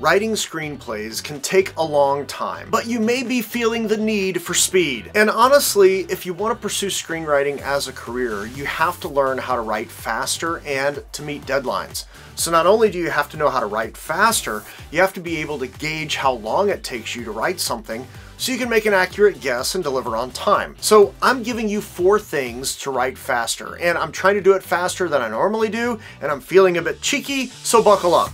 Writing screenplays can take a long time, but you may be feeling the need for speed. And honestly, if you want to pursue screenwriting as a career, you have to learn how to write faster and to meet deadlines. So not only do you have to know how to write faster, you have to be able to gauge how long it takes you to write something so you can make an accurate guess and deliver on time. So I'm giving you 4 things to write faster, and I'm trying to do it faster than I normally do, and I'm feeling a bit cheeky, so buckle up.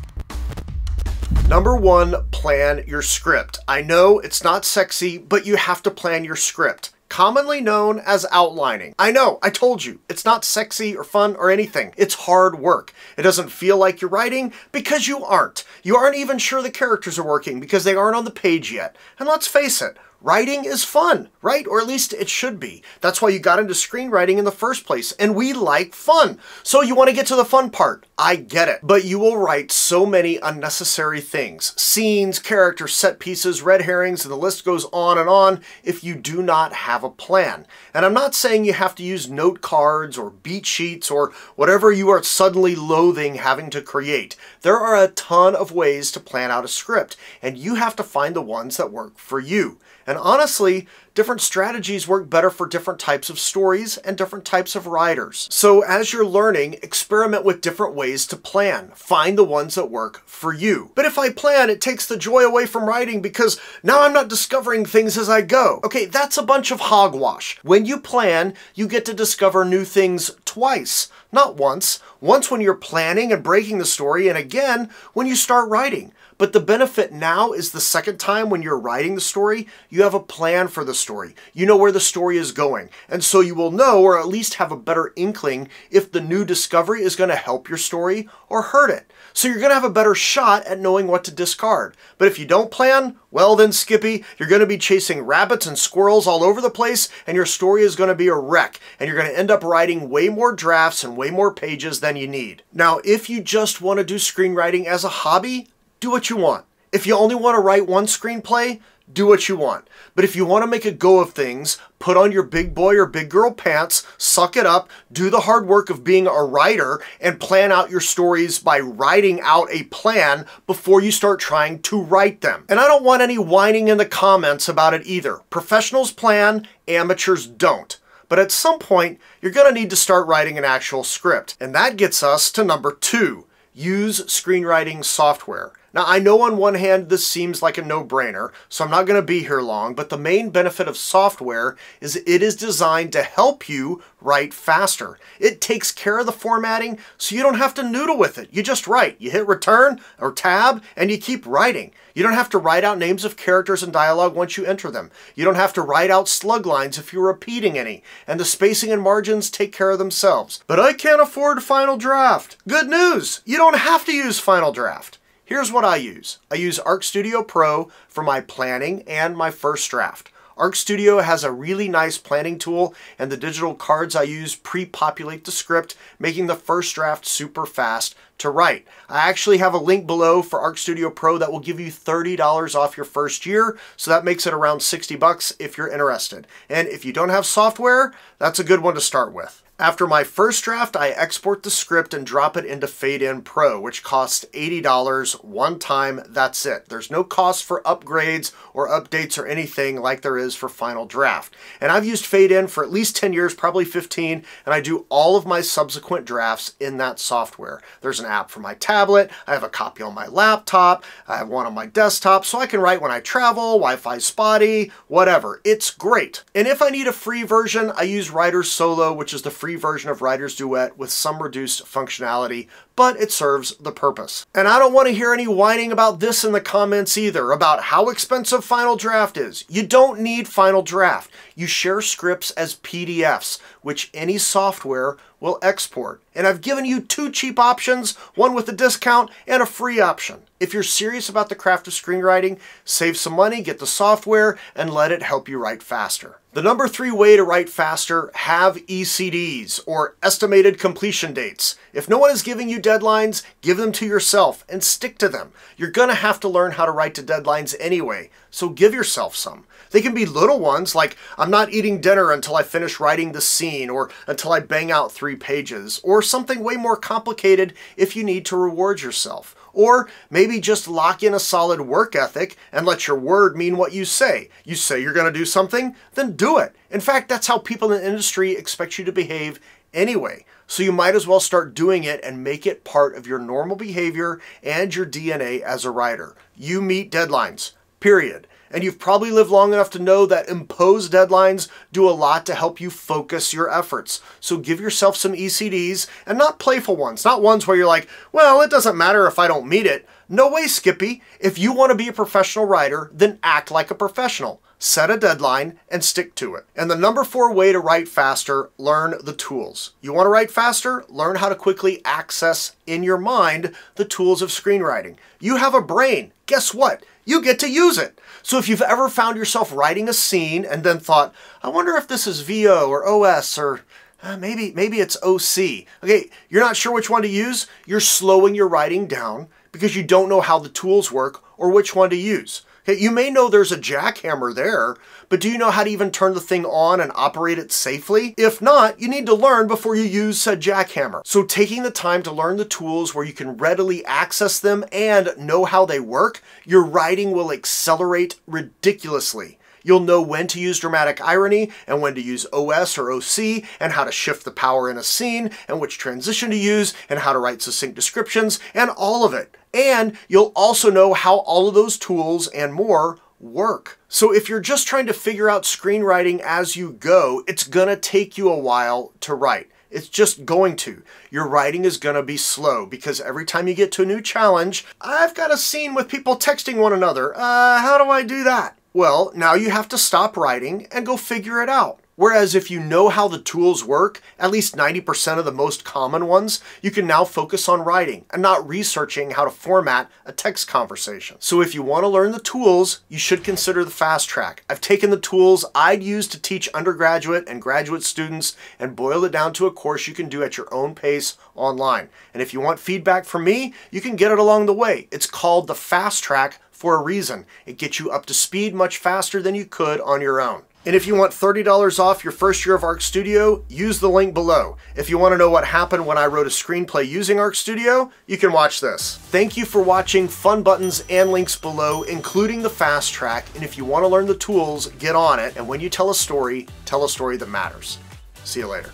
Number 1, plan your script. I know it's not sexy, but you have to plan your script, commonly known as outlining. I know, I told you, it's not sexy or fun or anything. It's hard work. It doesn't feel like you're writing because you aren't. You aren't even sure the characters are working because they aren't on the page yet. And let's face it, writing is fun, right? Or at least it should be. That's why you got into screenwriting in the first place, and we like fun. So you want to get to the fun part. I get it. But you will write so many unnecessary things. Scenes, characters, set pieces, red herrings, and the list goes on if you do not have a plan. And I'm not saying you have to use note cards or beat sheets or whatever you are suddenly loathing having to create. There are a ton of ways to plan out a script, and you have to find the ones that work for you. And honestly, different strategies work better for different types of stories and different types of writers. So as you're learning, experiment with different ways to plan. Find the ones that work for you. But if I plan, it takes the joy away from writing because now I'm not discovering things as I go. Okay, that's a bunch of hogwash. When you plan, you get to discover new things twice, not once. Once when you're planning and breaking the story, and again when you start writing. But the benefit now is the second time when you're writing the story, you have a plan for the story. You know where the story is going. And so you will know, or at least have a better inkling, if the new discovery is going to help your story or hurt it. So you're going to have a better shot at knowing what to discard. But if you don't plan, well then Skippy, you're going to be chasing rabbits and squirrels all over the place, and your story is going to be a wreck. And you're going to end up writing way more drafts and way more pages than you need. Now, if you just want to do screenwriting as a hobby, do what you want. If you only want to write one screenplay, do what you want. But if you want to make a go of things, put on your big boy or big girl pants, suck it up, do the hard work of being a writer, and plan out your stories by writing out a plan before you start trying to write them. And I don't want any whining in the comments about it either. Professionals plan, amateurs don't. But at some point, you're going to need to start writing an actual script. And that gets us to number 2. Use screenwriting software. Now, I know on one hand this seems like a no-brainer, so I'm not going to be here long, but the main benefit of software is it is designed to help you write faster. It takes care of the formatting, so you don't have to noodle with it. You just write. You hit return or tab, and you keep writing. You don't have to write out names of characters and dialogue once you enter them. You don't have to write out slug lines if you're repeating any, and the spacing and margins take care of themselves. But I can't afford Final Draft. Good news! You don't have to use Final Draft. Here's what I use. I use Arc Studio Pro for my planning and my first draft. Arc Studio has a really nice planning tool, and the digital cards I use pre-populate the script, making the first draft super fast to write. I actually have a link below for Arc Studio Pro that will give you $30 off your first year, so that makes it around 60 bucks if you're interested. And if you don't have software, that's a good one to start with. After my first draft, I export the script and drop it into Fade In Pro, which costs $80 one time. That's it. There's no cost for upgrades or updates or anything like there is for Final Draft. And I've used Fade In for at least 10 years, probably 15, and I do all of my subsequent drafts in that software. There's an app for my tablet, I have a copy on my laptop, I have one on my desktop, so I can write when I travel, Wi-Fi spotty, whatever. It's great. And if I need a free version, I use Writer's Solo, which is the free version of Writer's Duet with some reduced functionality, but it serves the purpose. And I don't want to hear any whining about this in the comments either, about how expensive Final Draft is. You don't need Final Draft. You share scripts as PDFs, which any software will export. And I've given you 2 cheap options, one with a discount and a free option. If you're serious about the craft of screenwriting, save some money, get the software, and let it help you write faster. The number 3 way to write faster, have ECDs, or estimated completion dates. If no one is giving you deadlines, give them to yourself and stick to them. You're going to have to learn how to write to deadlines anyway, so give yourself some. They can be little ones like, I'm not eating dinner until I finish writing the scene, or until I bang out 3 pages, or something way more complicated if you need to reward yourself. Or maybe just lock in a solid work ethic and let your word mean what you say. You say you're going to do something, then do it. In fact, that's how people in the industry expect you to behave anyway. So you might as well start doing it and make it part of your normal behavior and your DNA as a writer. You meet deadlines, period. And you've probably lived long enough to know that imposed deadlines do a lot to help you focus your efforts. So give yourself some ECDs, and not playful ones, not ones where you're like, well, it doesn't matter if I don't meet it. No way, Skippy. If you want to be a professional writer, then act like a professional. Set a deadline and stick to it. And the number 4 way to write faster, learn the tools. You want to write faster? Learn how to quickly access in your mind the tools of screenwriting. You have a brain. Guess what? You get to use it. So if you've ever found yourself writing a scene and then thought, I wonder if this is VO or OS or maybe it's OC. Okay, you're not sure which one to use? You're slowing your writing down because you don't know how the tools work or which one to use. Okay, you may know there's a jackhammer there, but do you know how to even turn the thing on and operate it safely? If not, you need to learn before you use said jackhammer. So taking the time to learn the tools where you can readily access them and know how they work, your writing will accelerate ridiculously. You'll know when to use dramatic irony and when to use OS or OC and how to shift the power in a scene and which transition to use and how to write succinct descriptions and all of it. And you'll also know how all of those tools and more work. So if you're just trying to figure out screenwriting as you go, it's gonna take you a while to write. It's just going to. Your writing is going to be slow because every time you get to a new challenge, I've got a scene with people texting one another. How do I do that? Well, now you have to stop writing and go figure it out. Whereas if you know how the tools work, at least 90% of the most common ones, you can now focus on writing and not researching how to format a text conversation. So if you want to learn the tools, you should consider the fast track. I've taken the tools I'd use to teach undergraduate and graduate students and boiled it down to a course you can do at your own pace online. And if you want feedback from me, you can get it along the way. It's called the fast track for a reason. It gets you up to speed much faster than you could on your own. And if you want $30 off your first year of Arc Studio, use the link below. If you want to know what happened when I wrote a screenplay using Arc Studio, you can watch this. Thank you for watching. Fun buttons and links below, including the fast track. And if you want to learn the tools, get on it. And when you tell a story that matters. See you later.